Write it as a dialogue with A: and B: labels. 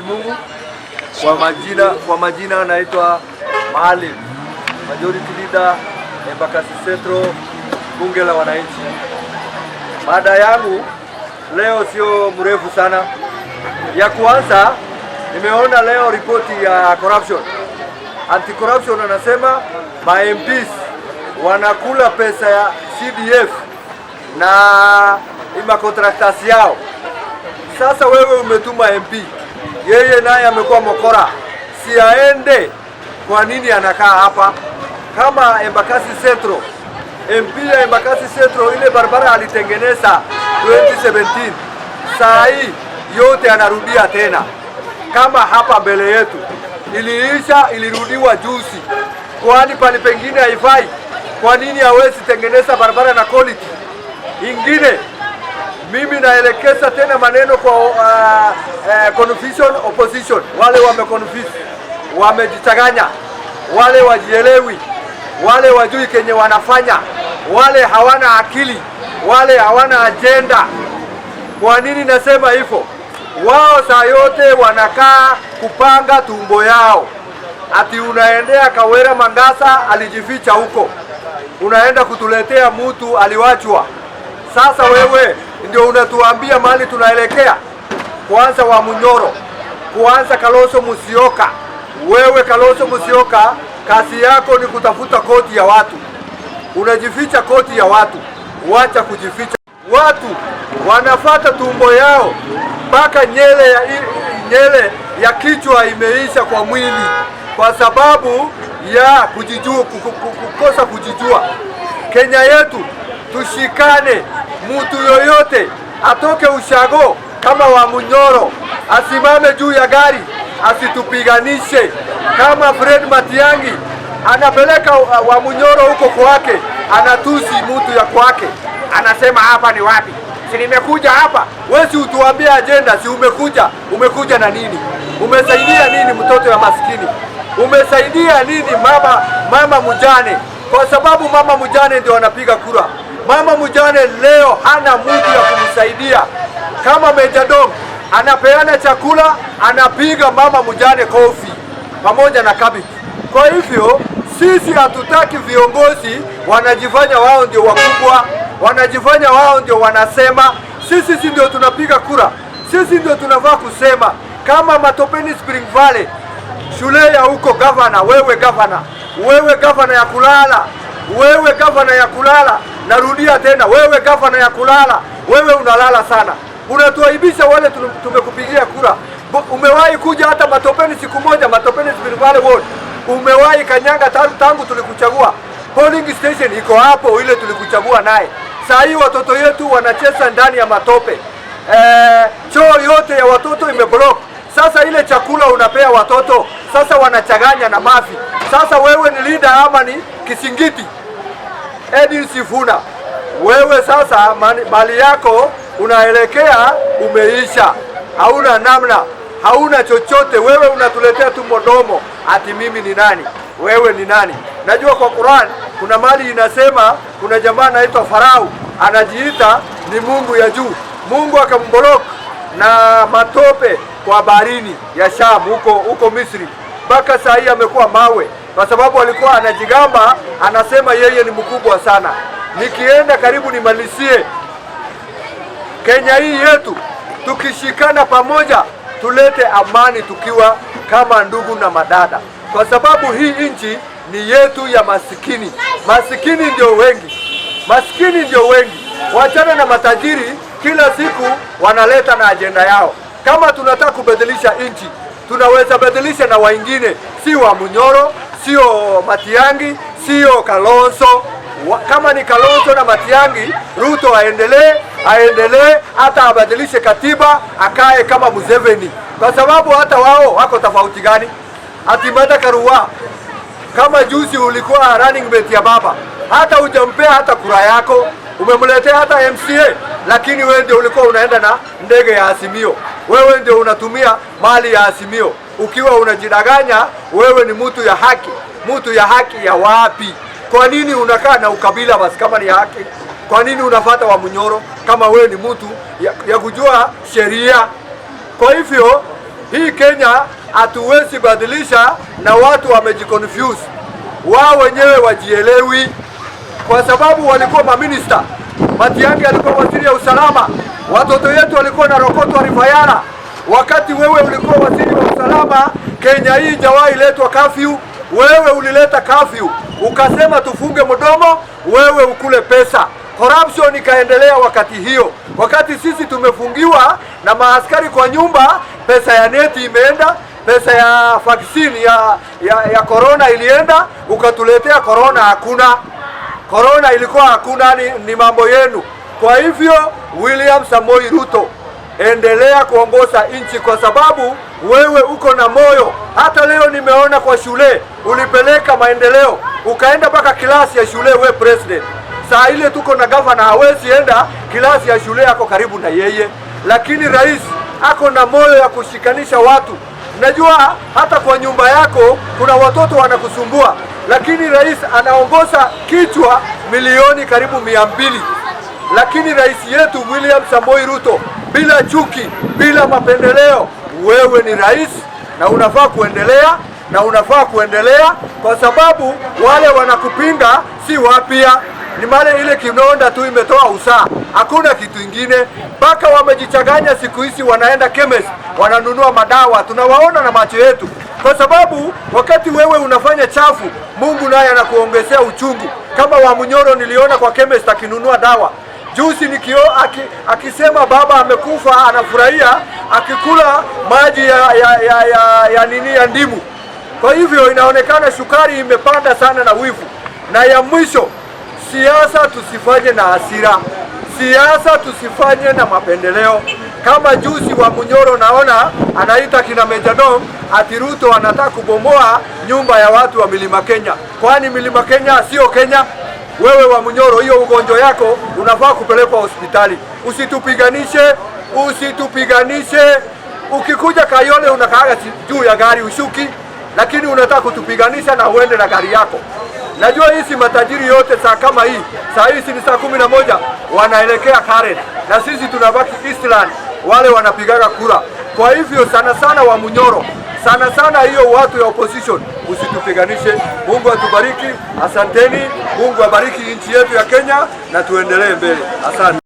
A: Mwenyezi Mungu. Kwa majina naitwa Maalim, Majority Leader Embakasi Central, bunge la wananchi. Mada yangu leo sio mrefu sana. Ya kwanza, nimeona leo ripoti ya corruption. Anti-corruption anasema ma MPs wanakula pesa ya CDF na ima contractors yao. Sasa wewe umetuma MP, yeye naye amekuwa mokora, si aende? Kwa nini anakaa hapa? Kama Embakasi Central, MP ya Embakasi Central, ile barabara alitengeneza 2017, saa hii yote anarudia tena. Kama hapa mbele yetu iliisha, ilirudiwa juzi, kwani pale pengine haifai? Kwa nini hawezi tengeneza barabara na quality ingine? Mimi naelekeza tena maneno kwa confusion opposition. Wale wameconfuse, wamejichanganya, wale wajielewi, wale wajui kenye wanafanya, wale hawana akili, wale hawana agenda. Kwa nini nasema hivyo? Wao saa yote wanakaa kupanga tumbo yao. Ati unaendea Kawera Mangasa alijificha huko, unaenda kutuletea mtu aliwachwa. Sasa wewe ndio unatuambia mali tunaelekea. Kwanza wa Munyoro, kwanza Kalonzo Musyoka. Wewe Kalonzo Musyoka, kazi yako ni kutafuta koti ya watu, unajificha koti ya watu. Wacha kujificha. Watu wanafata tumbo yao mpaka nyele ya kichwa imeisha kwa mwili, kwa sababu ya kujijua, kukosa kujijua. Kenya yetu tushikane, mtu yoyote atoke ushago kama wa Munyoro, asimame juu ya gari, asitupiganishe. Kama Fred Matiang'i anapeleka wa Munyoro huko kwake, anatusi mtu ya kwake, anasema hapa ni wapi? Si nimekuja hapa. Wewe si utuambie agenda, si umekuja na nini? Umesaidia nini mtoto ya maskini? Umesaidia nini mama mjane? Kwa sababu mama mjane ndio anapiga kura. Mama mjane leo hana mtu ya kumsaidia. Kama Meja Dong anapeana chakula, anapiga mama mjane kofi pamoja na kabiki. Kwa hivyo sisi hatutaki viongozi wanajifanya wao ndio wakubwa, wanajifanya wao ndio wanasema. Sisi ndio tunapiga kura, sisi ndio tunafaa kusema. Kama Matopeni Spring Valley, shule ya huko governor, wewe governor ya kulala, wewe governor ya kulala. Narudia tena, wewe governor ya kulala, wewe unalala sana. Unatuaibisha wale tumekupigia kura. Umewahi kuja hata Matopeni siku moja? Matopeni Spring Valley Ward umewahi kanyanga tangu tulikuchagua? Polling station iko hapo, ile tulikuchagua naye. Saa hii watoto yetu wanacheza ndani ya matope. Choo yote ya watoto imeblock. Sasa ile chakula unapea watoto, sasa wanachanganya na mafi. Sasa wewe ni leader ama ni kisingiti? Edwin Sifuna, wewe sasa mali yako unaelekea umeisha. Hauna namna, hauna chochote. Wewe unatuletea tu modomo ati mimi ni nani? Wewe ni nani? Najua kwa Quran kuna mali inasema kuna jamaa anaitwa Farao, anajiita ni Mungu ya juu. Mungu akamblock na matope kwa baharini ya Sham huko Misri. Mpaka saa hii amekuwa mawe, kwa sababu alikuwa anajigamba, anasema yeye ni mkubwa sana. Nikienda karibu nimalizie, Kenya hii yetu tukishikana pamoja, tulete amani tukiwa kama ndugu na madada, kwa sababu hii nchi ni yetu ya masikini. Masikini ndio wengi, wachana na matajiri. Kila siku wanaleta na agenda yao. Kama tunataka kubadilisha nchi, tunaweza badilisha na wengine, si wa Munyoro, sio Matiang'i, sio Kalonzo. Kama ni Kalonzo na Matiang'i, Ruto aendelee, hata abadilishe katiba, akae kama Museveni, kwa sababu hata wao wako tofauti gani? Ati Martha Karua, kama juzi ulikuwa running mate ya baba, hata hujampea hata kura yako, umemletea hata MCA, lakini wewe ndio ulikuwa unaenda na ndege ya Azimio. Wewe ndio unatumia mali ya Azimio ukiwa unajidanganya wewe ni mtu ya haki. Mtu ya haki ya wapi? Kwa nini unakaa na ukabila basi kama ni haki? Kwa nini unafuata wa Munyoro kama wewe ni mtu ya kujua sheria? Kwa hivyo Hii Kenya hatuwezi badilisha na watu wamejiconfuse. Wao wenyewe wajielewi, kwa sababu walikuwa maminista. Matiang'i alikuwa waziri ya usalama, watoto yetu walikuwa na rokotwa rifayara. Wakati wewe ulikuwa waziri wa usalama, Kenya hii jawahi letwa kafyu. Wewe ulileta kafyu, ukasema tufunge mdomo, wewe ukule pesa. Corruption ikaendelea wakati hiyo. Wakati sisi tumefungiwa na maaskari kwa nyumba, pesa ya neti imeenda, pesa ya vaccine ya corona ilienda, ukatuletea corona hakuna. Corona ilikuwa hakuna, ni mambo yenu. Kwa hivyo William Samoei Ruto, endelea kuongoza nchi kwa sababu wewe uko na moyo. Hata leo nimeona kwa shule ulipeleka maendeleo, ukaenda mpaka kilasi ya shule. We president, saa ile tuko na governor hawezi enda kilasi ya shule yako karibu na yeye, lakini rais ako na moyo ya kushikanisha watu. Najua hata kwa nyumba yako kuna watoto wanakusumbua, lakini rais anaongoza kichwa milioni karibu 200. Lakini rais yetu William Samoei Ruto, bila chuki, bila mapendeleo, wewe ni rais na unafaa kuendelea, na unafaa kuendelea kwa sababu wale wanakupinga si wapya, ni male ile kinonda tu imetoa usaa, hakuna kitu ingine. Mpaka wamejichanganya siku hizi, wanaenda chemist wananunua madawa, tunawaona na macho yetu. Kwa sababu wakati wewe unafanya chafu, Mungu naye anakuongezea uchungu. Kama wa Munyoro niliona kwa chemist akinunua dawa juzi, akisema baba amekufa, anafurahia akikula maji ya ndimu. Kwa hivyo inaonekana shukari imepanda sana na wivu. Na ya mwisho, siasa tusifanye na hasira, siasa tusifanye na mapendeleo. Kama juzi wa Munyoro naona anaita kina Meja Dong ati Ruto anataka kubomoa nyumba ya watu wa Mlima Kenya. Kwani Mlima Kenya sio Kenya? Wewe wa Munyoro, hiyo ugonjwa yako unafaa kupelekwa hospitali. Usitupiganishe. Ukikuja Kayole unakaaga juu ya gari ushuki, lakini unataka kutupiganisha na uende na gari yako. Najua hizi matajiri yote saa kama hii, saa hizi ni saa 11 wanaelekea Karen, na sisi tunabaki Eastland, wale wanapigaga kura. Kwa hivyo sana sana wa Munyoro, sana sana hiyo watu ya opposition, usitupiganishe. Mungu atubariki, asanteni. Mungu abariki nchi yetu ya Kenya na tuendelee mbele. Asante.